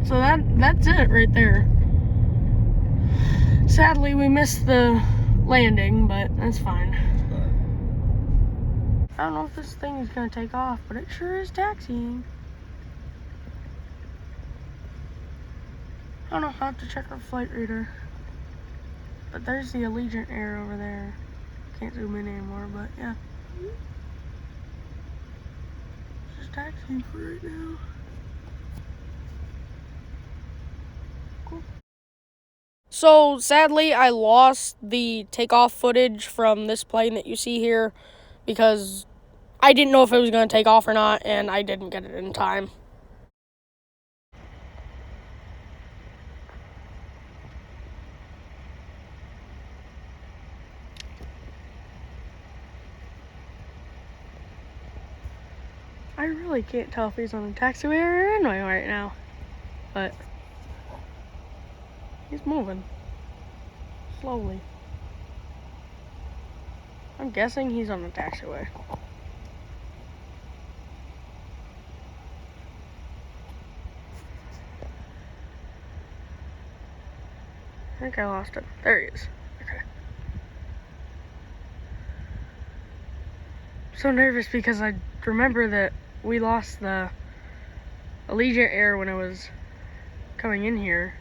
So that's it right there. Sadly, we missed the landing, but that's fine. I don't know if this thing is gonna take off, but it sure is taxiing. I don't know, I'll have to check our flight reader. But there's the Allegiant Air over there. Can't zoom in anymore, but yeah. It's just taxiing for right now. Cool. So sadly, I lost the takeoff footage from this plane that you see here because I didn't know if it was going to take off or not, and I didn't get it in time. I really can't tell if he's on a taxiway or a runway right now, but he's moving slowly. I'm guessing he's on a taxiway. I think I lost him. There he is. Okay. I'm so nervous because I remember that we lost the Allegiant Air when it was coming in here.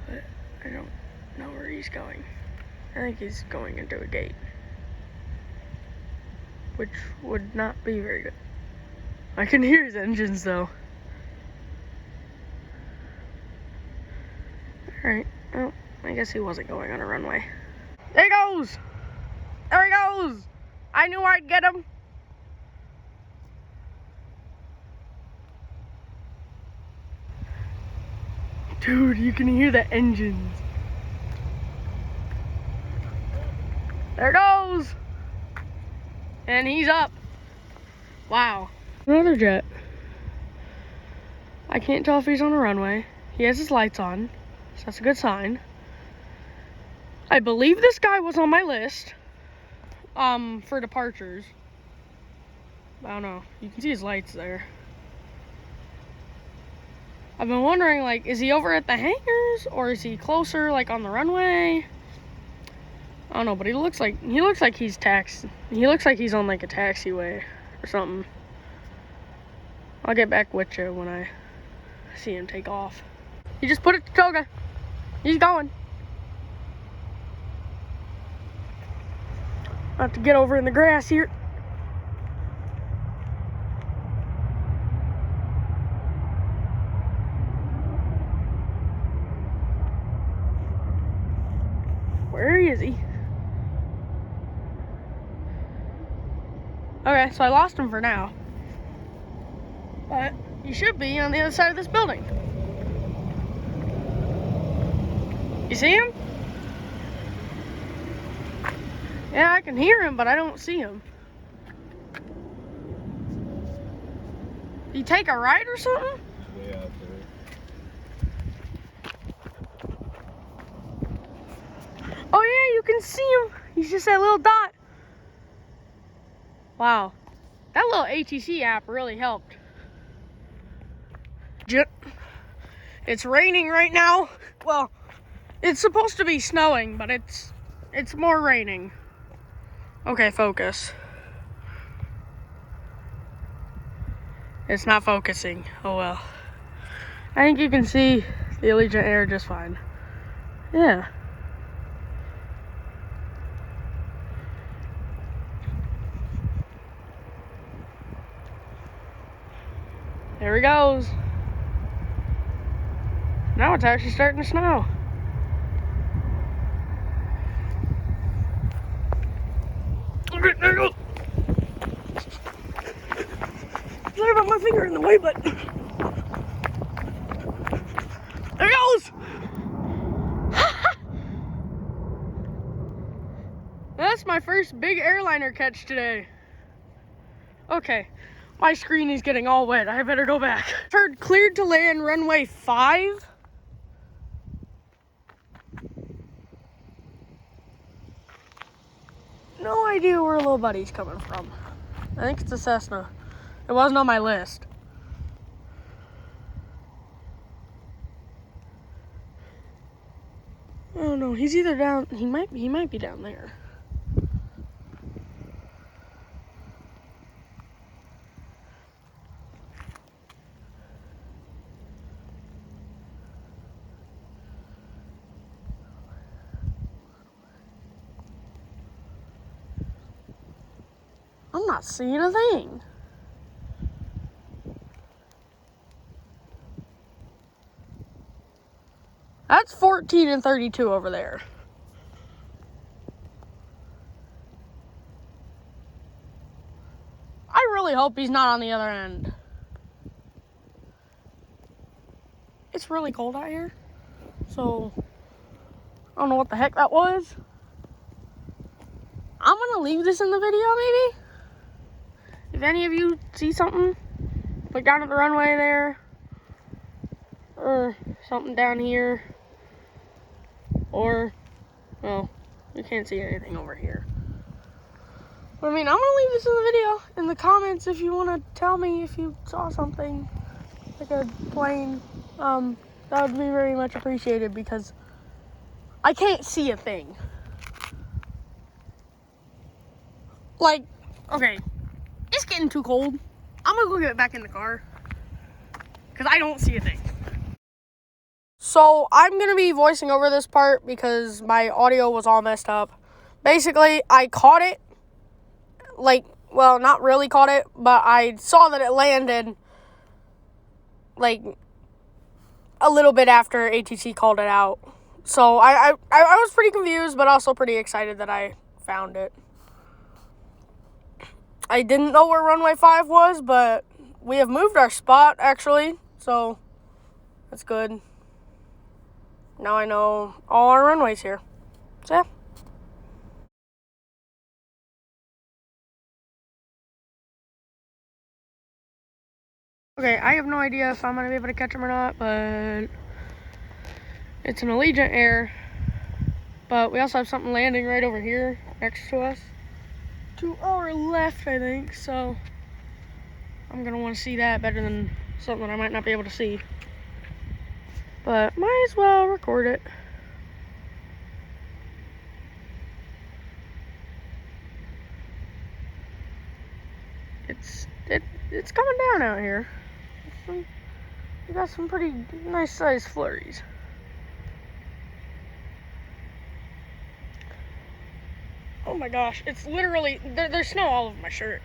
But I don't know where he's going. I think he's going into a gate, which would not be very good. I can hear his engines though. Alright, well, I guess he wasn't going on a runway. There he goes! There he goes! I knew I'd get him. Dude, you can hear the engines. There it goes! And he's up. Wow. Another jet. I can't tell if he's on a runway. He has his lights on, so that's a good sign. I believe this guy was on my list for departures. I don't know. You can see his lights there. I've been wondering, like, is he over at the hangars or is he closer, like on the runway? I don't know, but he looks like he's He looks like he's on like a taxiway or something. I'll get back with you when I see him take off. He just put it to toga. He's going. I have to get over in the grass here. Where is he? Okay, so I lost him for now. But he should be on the other side of this building. You see him? Yeah, I can hear him, but I don't see him. Did he take a ride or something? Way out there. Oh yeah, you can see him. He's just that little dot. Wow. That little ATC app really helped. It's raining right now. Well, it's supposed to be snowing, but it's more raining. Okay, focus. It's not focusing. Oh well. I think you can see the Allegiant Air just fine. Yeah. There he goes. Now it's actually starting to snow. Okay, there you go. Sorry about my finger in the way, but there it goes. That's my first big airliner catch today. Okay, my screen is getting all wet. I better go back. Heard cleared to land runway 5. No idea where little buddy's coming from. I think it's a Cessna. It wasn't on my list. Oh no, he's either down. He might be down there. I'm not seeing a thing. That's 14 and 32 over there. I really hope he's not on the other end. It's really cold out here, so I don't know what the heck that was. I'm gonna leave this in the video, maybe. If any of you see something, like down at the runway there, or something down here, or, well, we can't see anything over here. But I mean, I'm gonna leave this in the video, in the comments, if you wanna tell me if you saw something, like a plane. That would be very much appreciated, because I can't see a thing. Like, okay, it's getting too cold. I'm gonna go get back in the car, because I don't see a thing. So I'm gonna be voicing over this part because my audio was all messed up. Basically, I caught it, like, well, not really caught it, but I saw that it landed, like, a little bit after ATC called it out. So I was pretty confused, but also pretty excited that I found it. I didn't know where runway 5 was, but we have moved our spot, actually, so that's good. Now I know all our runways here. So, yeah. Okay, I have no idea if I'm going to be able to catch him or not, but it's an Allegiant Air. But we also have something landing right over here next to us. To our left, I think, so I'm going to want to see that better than something I might not be able to see. But might as well record it. It's coming down out here. We got some pretty nice sized flurries. Oh my gosh, it's literally, there's snow all over my shirt.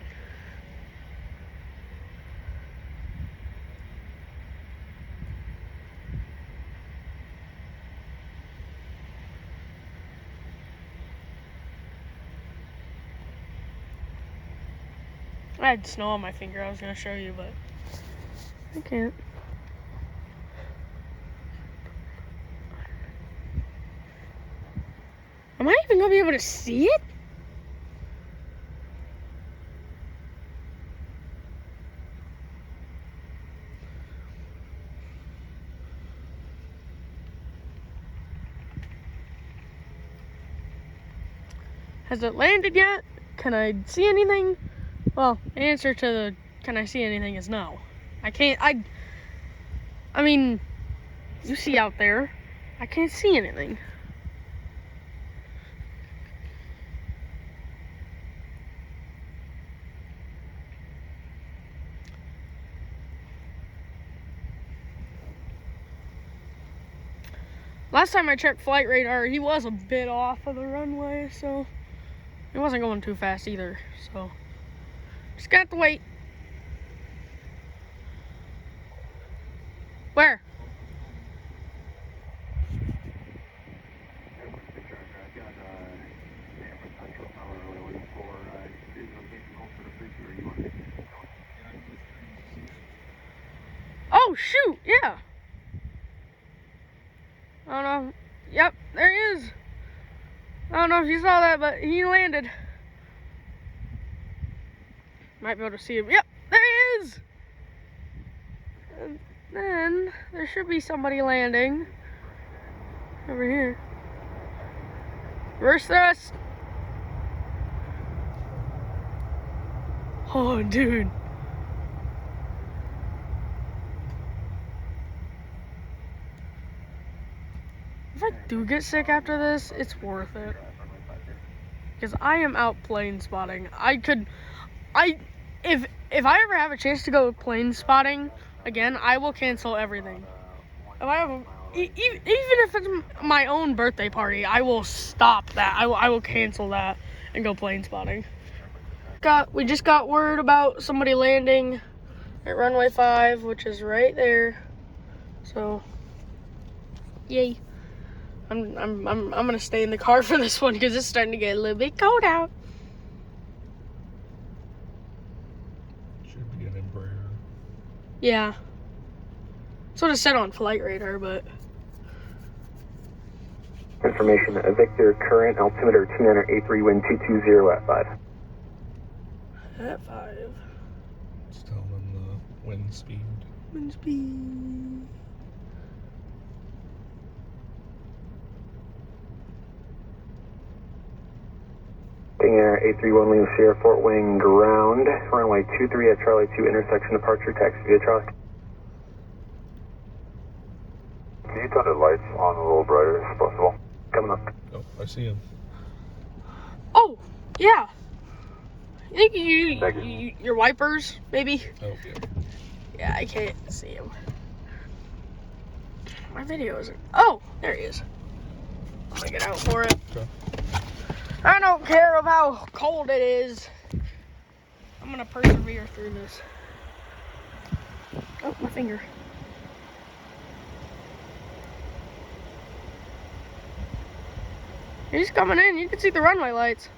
I had snow on my finger, I was going to show you, but I can't. Am I even going to be able to see it? Has it landed yet? Can I see anything? Well, the answer to the can I see anything is no. I can't, I mean, you see out there, I can't see anything. Last time I checked flight radar, he was a bit off of the runway, so he wasn't going too fast either, so just got to wait. Where? Oh shoot, yeah. I don't know. Yep, there he is. I don't know if you saw that, but he landed. Might be able to see him. Yep, there he is. And then there should be somebody landing over here. Reverse thrust. Oh, dude. If I do get sick after this, it's worth it. Because I am out plane spotting. If I ever have a chance to go plane spotting again, I will cancel everything. If I have, even if it's my own birthday party, I will stop that. I will cancel that and go plane spotting. We just got word about somebody landing at runway 5, which is right there. So, yay! I'm gonna stay in the car for this one because it's starting to get a little bit cold out. Should be an Embraer. Yeah. That's what it said on flight radar, but. Information, Victor, current altimeter T983, wind 220 at 5. At 5. Just tell them the wind speed. Wind speed. Air 831 Lima Sierra, Fort Wayne ground, runway 23 at Charlie 2, intersection departure, taxi via Charlie. Can you turn the lights on a little brighter if possible? Coming up. Oh, I see him. Oh, yeah. I think Thank you. your wipers, maybe? Oh, yeah. Yeah, I can't see him. My video isn't. Oh, there he is. I'm gonna get out for it. Okay. I don't care of how cold it is. I'm gonna persevere through this. Oh, my finger. He's coming in. You can see the runway lights.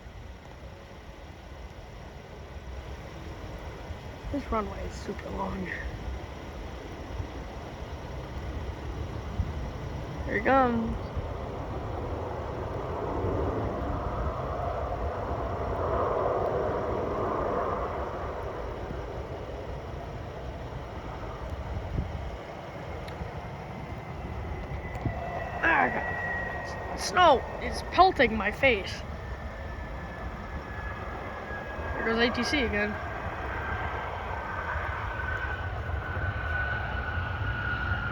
This runway is super long. Here he comes. Snow is pelting my face. There goes ATC again.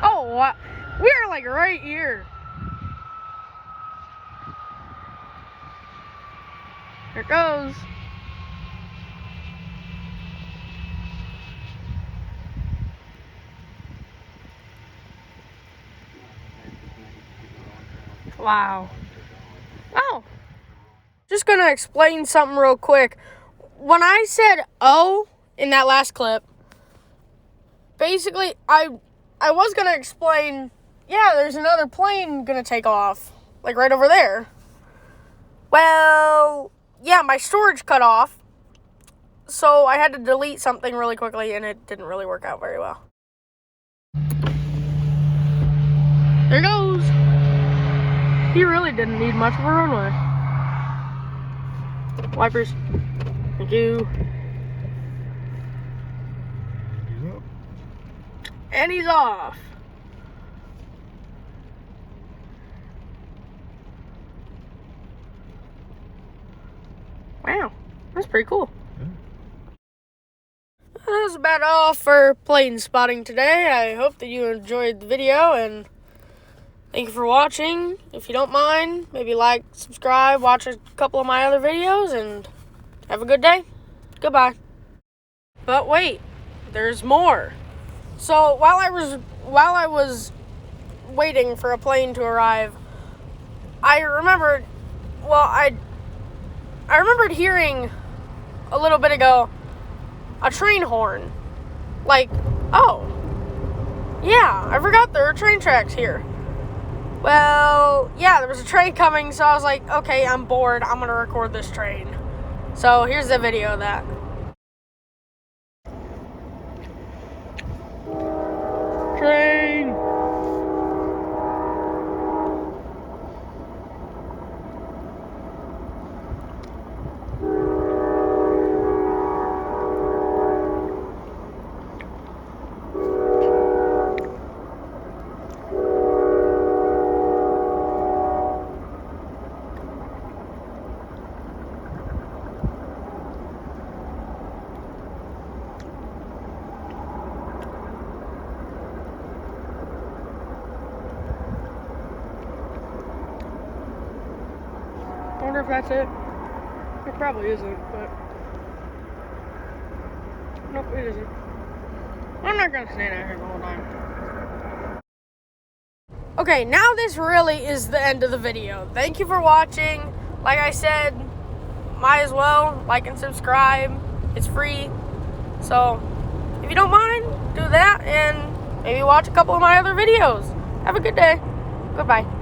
Oh, we are like right here. Here it goes. Wow. Oh. Just gonna explain something real quick. When I said oh in that last clip, basically I was gonna explain, yeah, there's another plane gonna take off. Like right over there. Well, yeah, my storage cut off. So I had to delete something really quickly and it didn't really work out very well. There goes. He really didn't need much of a runway. Wipers. Thank you. He's up. And he's off. Wow. That's pretty cool. Yeah. That's about all for plane spotting today. I hope that you enjoyed the video and thank you for watching. If you don't mind, maybe like, subscribe, watch a couple of my other videos, and have a good day. Goodbye. But wait, there's more. So while I was waiting for a plane to arrive, I remembered hearing a little bit ago a train horn. Like, oh, yeah, I forgot there are train tracks here. Well, yeah, there was a train coming, so I was like, okay, I'm bored. I'm going to record this train. So here's the video of that. Train! wonder if that's it. It probably isn't, but nope, it isn't. I'm not gonna stand out here the whole time. Okay, now this really is the end of the video. Thank you for watching. Like I said, might as well like and subscribe. It's free. So if you don't mind, do that and maybe watch a couple of my other videos. Have a good day. Goodbye.